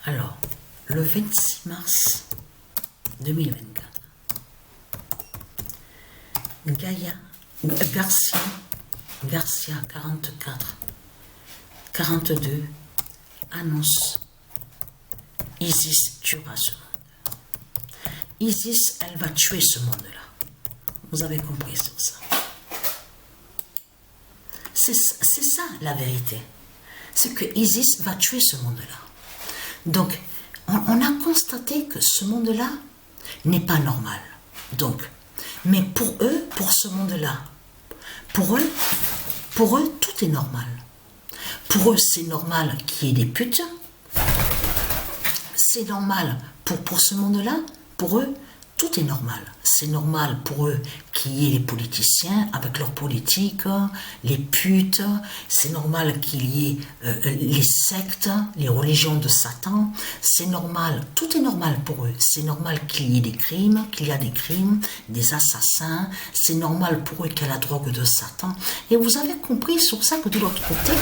Alors, le 26 mars 2024, Garcia 42, annonce Isis tuera ce monde. Isis, elle va tuer ce monde-là. Vous avez compris sur ça. C'est ça la vérité. C'est que Isis va tuer ce monde-là. Donc, on a constaté que ce monde-là n'est pas normal. Donc, mais pour eux, pour ce monde-là, pour eux, tout est normal. Pour eux, c'est normal qu'il y ait des putes. C'est normal pour ce monde-là. Pour eux, tout est normal. C'est normal pour eux qu'il y ait les politiciens avec leur politique, les putes. C'est normal qu'il y ait les sectes, les religions de Satan. C'est normal, tout est normal pour eux. C'est normal qu'il y ait des crimes, des assassins. C'est normal pour eux qu'il y ait la drogue de Satan. Et vous avez compris sur ça que de l'autre côté,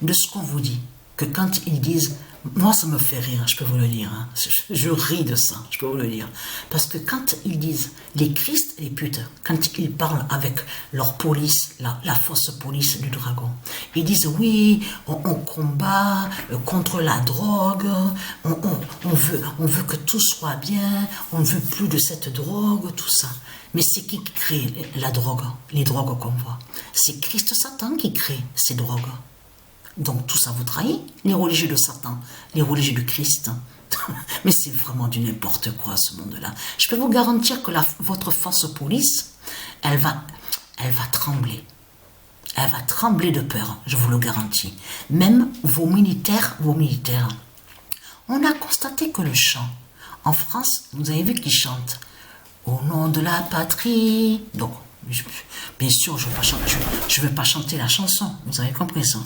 de ce qu'on vous dit, que quand ils disent... Moi, ça me fait rire, je peux vous le dire. Hein. Je ris de ça, je peux vous le dire. Parce que quand ils disent les Christ et les putes, quand ils parlent avec leur police, la fausse police du dragon, ils disent oui, on combat contre la drogue, on veut que tout soit bien, on ne veut plus de cette drogue, tout ça. Mais c'est qui crée la drogue, les drogues qu'on voit? C'est Christ Satan qui crée ces drogues. Donc tout ça vous trahit, les religieux de Satan, les religieux de Christ. Mais c'est vraiment du n'importe quoi ce monde-là. Je peux vous garantir que votre fausse police, elle va trembler. Elle va trembler de peur, je vous le garantis. Même vos militaires. On a constaté que le chant, en France, vous avez vu qu'ils chantent au nom de la patrie. Donc, bien sûr, je ne vais pas chanter la chanson. Vous avez compris ça.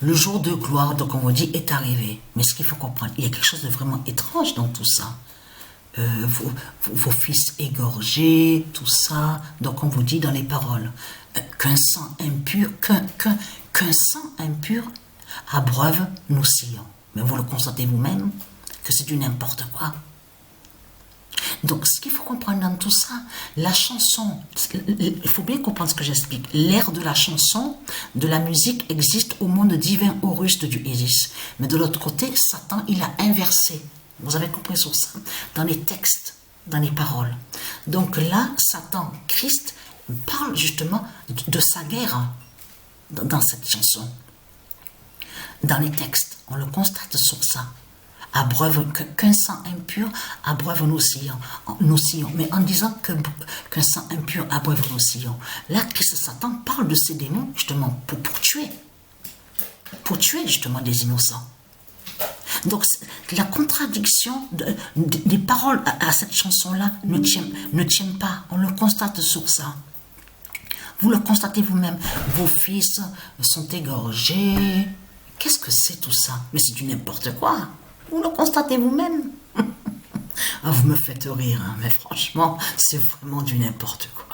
Le jour de gloire, donc on vous dit, est arrivé. Mais ce qu'il faut comprendre, il y a quelque chose de vraiment étrange dans tout ça. Vos fils égorgés, tout ça. Donc on vous dit dans les paroles, qu'un sang impur abreuve nos sillons. Mais vous le constatez vous-même, que c'est du n'importe quoi. Donc, ce qu'il faut comprendre dans tout ça, la chanson, il faut bien comprendre ce que j'explique. L'ère de la chanson, de la musique existe au monde divin Horus du Isis. Mais de l'autre côté, Satan, il a inversé. Vous avez compris sur ça? Dans les textes, dans les paroles. Donc là, Satan, Christ, parle justement de sa guerre dans cette chanson. Dans les textes, on le constate sur ça. Qu'un sang impur abreuve nos sillons. Mais en disant qu'un sang impur abreuve nos sillons, là, Christ Satan parle de ces démons justement pour tuer. Pour tuer justement des innocents. Donc la contradiction des paroles à cette chanson-là ne tient pas. On le constate sur ça. Vous le constatez vous-même. Vos fils sont égorgés. Qu'est-ce que c'est tout ça? Mais c'est du n'importe quoi. Vous le constatez vous-même. Vous me faites rire, hein, mais franchement, c'est vraiment du n'importe quoi.